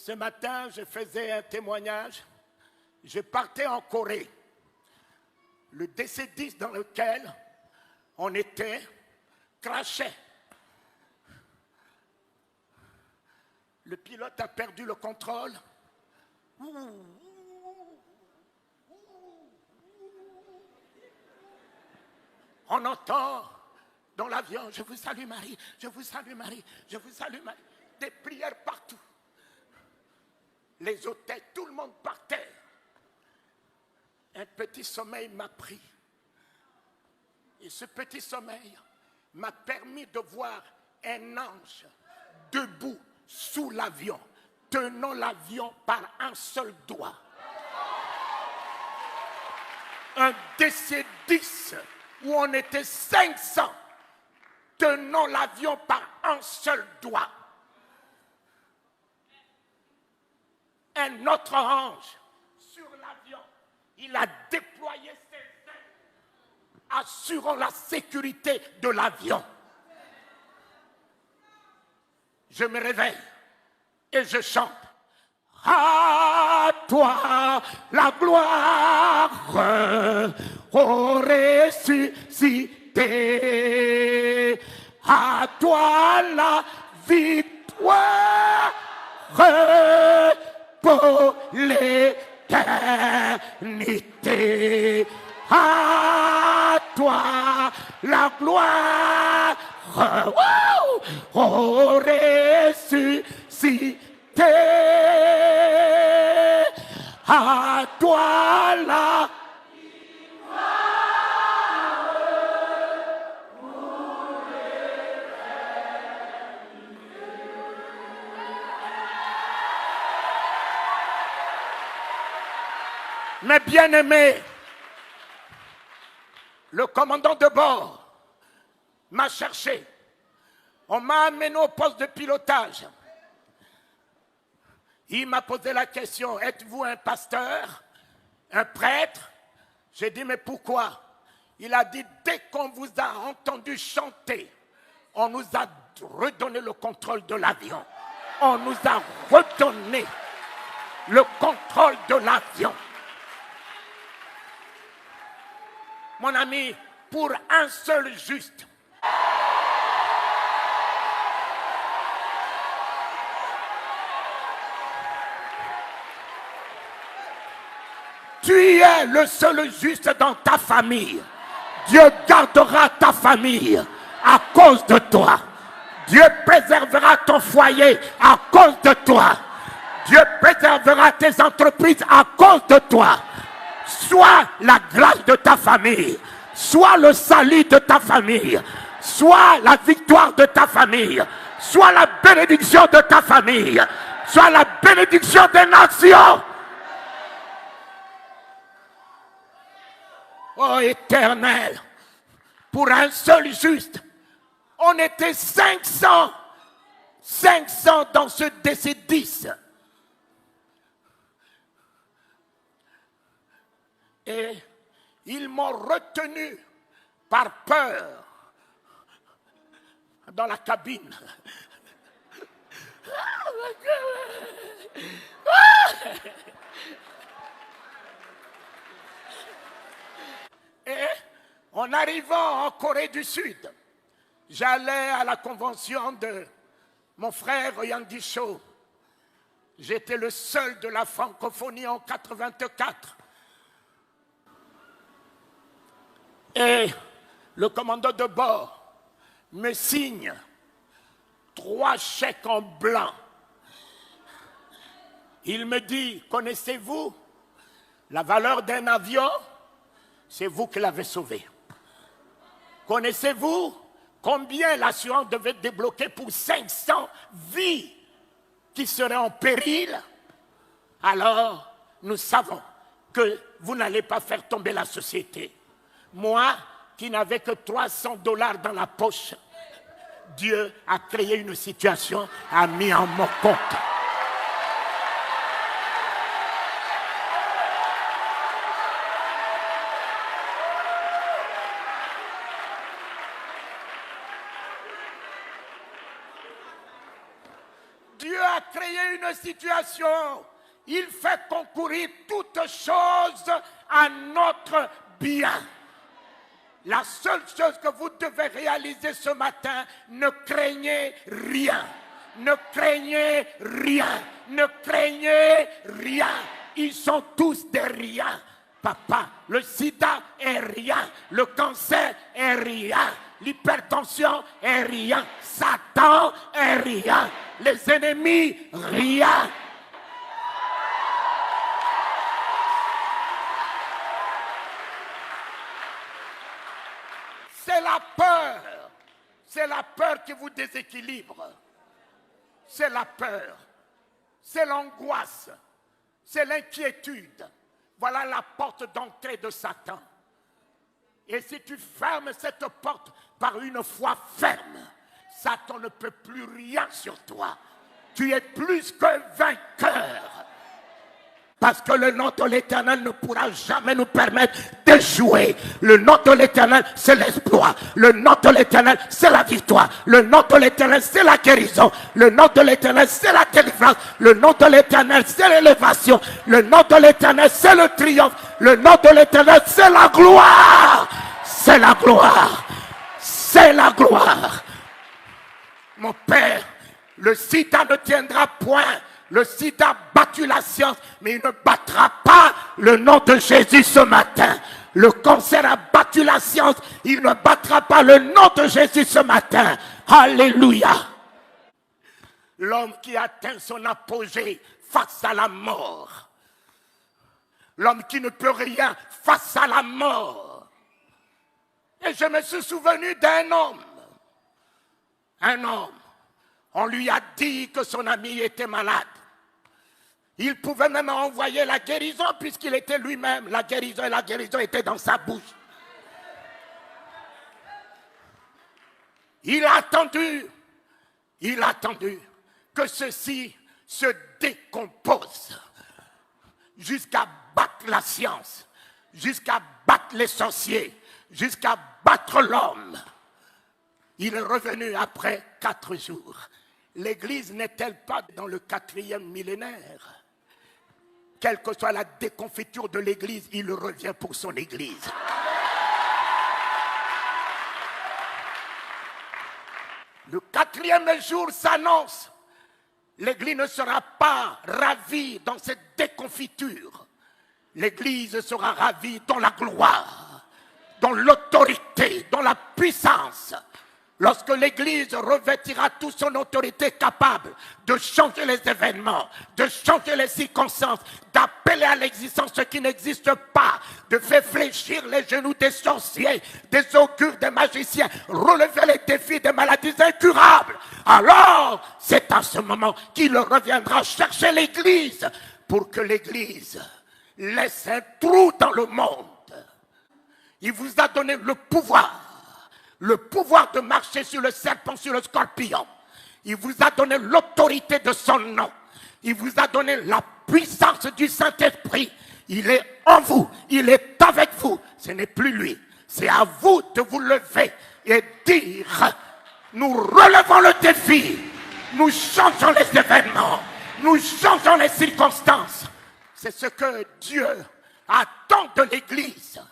Ce matin, je faisais un témoignage. Je partais en Corée. Le DC-10 dans lequel on était crachait. Le pilote a perdu le contrôle. On entend dans l'avion, je vous salue Marie, je vous salue Marie, je vous salue Marie. Des prières partout. Les hôtels, tout le monde par terre. Un petit sommeil m'a pris. Et ce petit sommeil m'a permis de voir un ange debout sous l'avion, tenant l'avion par un seul doigt. Un DC-10 où on était 500, tenant l'avion par un seul doigt. Un autre ange sur l'avion, il a déployé ses ailes, assurant la sécurité de l'avion. Je me réveille et je chante. À toi la gloire, ô ressuscité, à toi la victoire pour l'éternité. À toi la gloire, ô ressuscité. À toi la Mes bien-aimés, le commandant de bord m'a cherché. On m'a amené au poste de pilotage. Il m'a posé la question, êtes-vous un pasteur, un prêtre? J'ai dit, mais pourquoi? Il a dit, dès qu'on vous a entendu chanter, on nous a redonné le contrôle de l'avion. On nous a redonné le contrôle de l'avion. Mon ami, pour un seul juste, tu es le seul juste dans ta famille. Dieu gardera ta famille à cause de toi. Dieu préservera ton foyer à cause de toi. Dieu préservera tes entreprises à cause de toi. Soit la grâce de ta famille, soit le salut de ta famille, soit la victoire de ta famille, soit la bénédiction de ta famille, soit la bénédiction des nations. Oh Éternel, pour un seul juste, on était 500 dans ce DC-10. Et ils m'ont retenu par peur dans la cabine. Et en arrivant en Corée du Sud, j'allais à la convention de mon frère Yandi Cho. J'étais le seul de la francophonie en 84. Et le commandant de bord me signe 3 chèques en blanc. Il me dit, connaissez-vous la valeur d'un avion? C'est vous qui l'avez sauvé. Connaissez-vous combien l'assurance devait débloquer pour 500 vies qui seraient en péril? Alors, nous savons que vous n'allez pas faire tomber la société. Moi, qui n'avais que $300 dans la poche, Dieu a créé une situation, a mis en mon compte. Dieu a créé une situations, il fait concourir toutes choses à notre bien. La seule chose que vous devez réaliser ce matin, ne craignez rien. Ne craignez rien. Ne craignez rien. Ils sont tous des riens. Papa, le sida est rien. Le cancer est rien. L'hypertension est rien. Satan est rien. Les ennemis, rien. C'est la peur. C'est la peur qui vous déséquilibre. C'est la peur. C'est l'angoisse. C'est l'inquiétude. Voilà la porte d'entrée de Satan. Et si tu fermes cette porte par une foi ferme, Satan ne peut plus rien sur toi. Tu es plus que vainqueur. Parce que le nom de l'Éternel ne pourra jamais nous permettre d'échouer. Le nom de l'Éternel, c'est l'exploit. Le nom de l'Éternel, c'est la victoire. Le nom de l'Éternel, c'est la guérison. Le nom de l'Éternel, c'est la délivrance. Le nom de l'Éternel, c'est l'élévation. Le nom de l'Éternel, c'est le triomphe. Le nom de l'Éternel, c'est la gloire. C'est la gloire. C'est la gloire. Mon Père, le sida ne tiendra point. Le sida a battu la science, mais il ne battra pas le nom de Jésus ce matin. Le cancer a battu la science, il ne battra pas le nom de Jésus ce matin. Alléluia. L'homme qui atteint son apogée face à la mort. L'homme qui ne peut rien face à la mort. Et je me suis souvenu d'un homme. Un homme. On lui a dit que son ami était malade. Il pouvait même envoyer la guérison puisqu'il était lui-même. La guérison était dans sa bouche. Il a attendu que ceci se décompose jusqu'à battre la science, jusqu'à battre les sorciers, jusqu'à battre l'homme. Il est revenu après 4 jours. L'Église n'est-elle pas dans le 4e millénaire? Quelle que soit la déconfiture de l'Église, il revient pour son Église. Le 4e jour s'annonce. L'Église ne sera pas ravie dans cette déconfiture. L'Église sera ravie dans la gloire, dans l'autorité, dans la puissance. Lorsque l'Église revêtira toute son autorité capable de changer les événements, de changer les circonstances, d'appeler à l'existence ce qui n'existe pas, de faire fléchir les genoux des sorciers, des augures, des magiciens, relever les défis des maladies incurables, alors c'est à ce moment qu'il reviendra chercher l'Église pour que l'Église laisse un trou dans le monde. Il vous a donné le pouvoir de marcher sur le serpent, sur le scorpion. Il vous a donné l'autorité de son nom. Il vous a donné la puissance du Saint-Esprit. Il est en vous, il est avec vous. Ce n'est plus lui. C'est à vous de vous lever et dire, nous relevons le défi. Nous changeons les événements. Nous changeons les circonstances. C'est ce que Dieu attend de l'Église.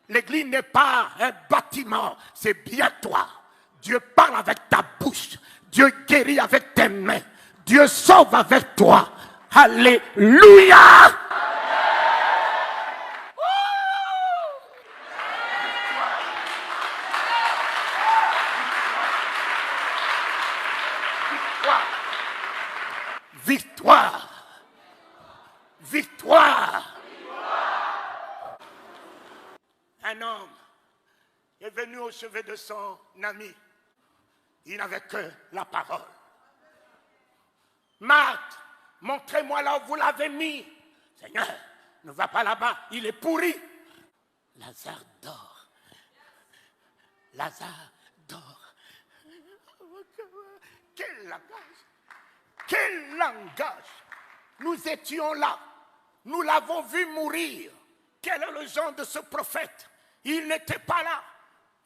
L'Église n'est pas un bâtiment, c'est bien toi. Dieu parle avec ta bouche. Dieu guérit avec tes mains. Dieu sauve avec toi. Alléluia! Victoire! Victoire! Un homme est venu au chevet de son ami. Il n'avait que la parole. Marthe, montrez-moi là où vous l'avez mis. Seigneur, ne va pas là-bas, il est pourri. Lazare dort. Lazare dort. Quel langage! Quel langage! Nous étions là. Nous l'avons vu mourir. Quel est le genre de ce prophète? Il n'était pas là.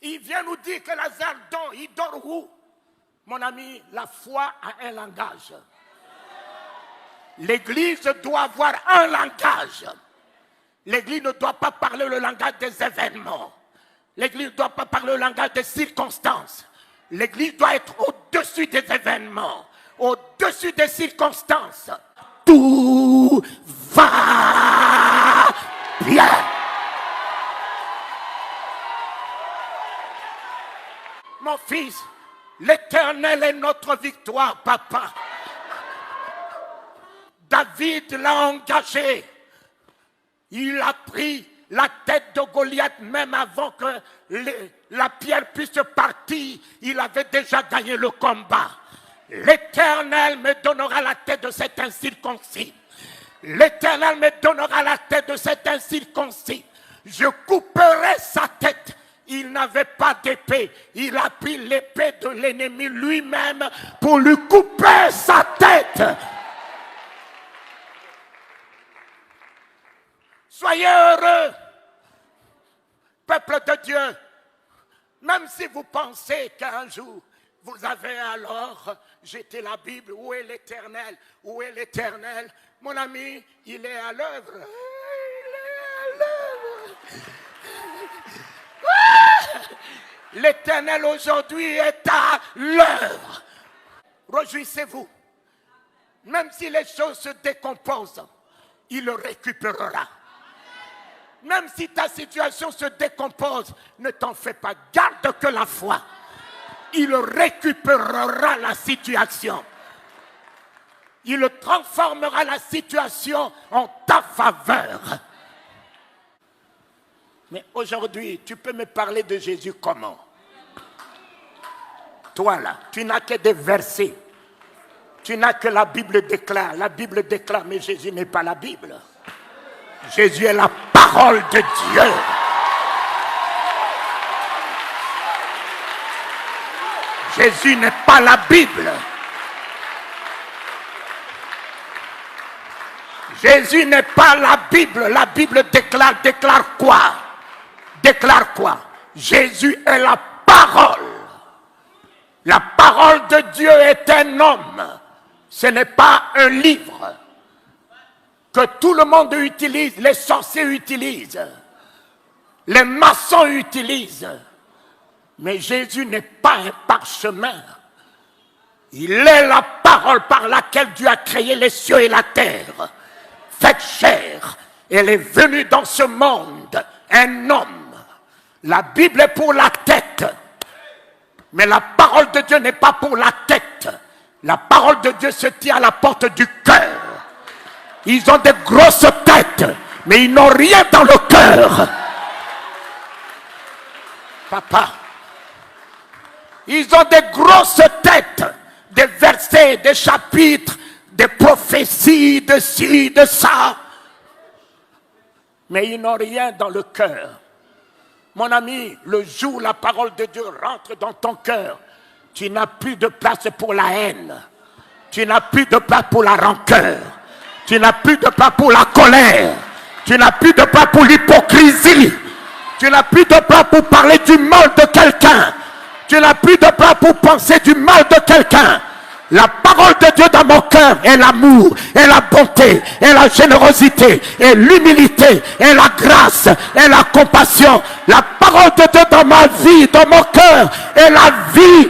Il vient nous dire que Lazare dort. Il dort où? Mon ami, la foi a un langage. L'Église doit avoir un langage. L'Église ne doit pas parler le langage des événements. L'Église ne doit pas parler le langage des circonstances. L'Église doit être au-dessus des événements, au-dessus des circonstances. Tout va bien. Mon fils, l'Éternel est notre victoire, papa. David l'a engagé. Il a pris la tête de Goliath même avant que la pierre puisse partir. Il avait déjà gagné le combat. L'Éternel me donnera la tête de cet incirconcis. L'Éternel me donnera la tête de cet incirconcis. Je couperai sa tête. Il n'avait pas d'épée. Il a pris l'épée de l'ennemi lui-même pour lui couper sa tête. Soyez heureux, peuple de Dieu. Même si vous pensez qu'un jour, vous avez alors jeté la Bible, où est l'Éternel? Où est l'Éternel? Mon ami, il est à l'œuvre. Il est à l'œuvre. L'Éternel aujourd'hui est à l'œuvre. Réjouissez-vous. Même si les choses se décomposent, il le récupérera. Même si ta situation se décompose, ne t'en fais pas, garde que la foi. Il récupérera la situation. Il transformera la situation en ta faveur. Mais aujourd'hui, tu peux me parler de Jésus comment? Toi là, tu n'as que des versets. Tu n'as que la Bible déclare. La Bible déclare, mais Jésus n'est pas la Bible. Jésus est la parole de Dieu. Jésus n'est pas la Bible. Jésus n'est pas la Bible. La Bible déclare quoi? Déclare quoi? Jésus est la parole. La parole de Dieu est un homme. Ce n'est pas un livre que tout le monde utilise, les sorciers utilisent, les maçons utilisent. Mais Jésus n'est pas un parchemin. Il est la parole par laquelle Dieu a créé les cieux et la terre. Faite chair. Elle est venue dans ce monde, un homme. La Bible est pour la tête. Mais la parole de Dieu n'est pas pour la tête. La parole de Dieu se tient à la porte du cœur. Ils ont des grosses têtes, mais ils n'ont rien dans le cœur. Papa, ils ont des grosses têtes, des versets, des chapitres, des prophéties, de ci, de ça. Mais ils n'ont rien dans le cœur. Mon ami, le jour où la parole de Dieu rentre dans ton cœur, tu n'as plus de place pour la haine. Tu n'as plus de place pour la rancœur. Tu n'as plus de place pour la colère. Tu n'as plus de place pour l'hypocrisie. Tu n'as plus de place pour parler du mal de quelqu'un. Tu n'as plus de place pour penser du mal de quelqu'un. La parole de Dieu dans mon cœur est l'amour, est la bonté, est la générosité, est l'humilité, est la grâce, est la compassion. La parole de Dieu dans ma vie, dans mon cœur, est la vie,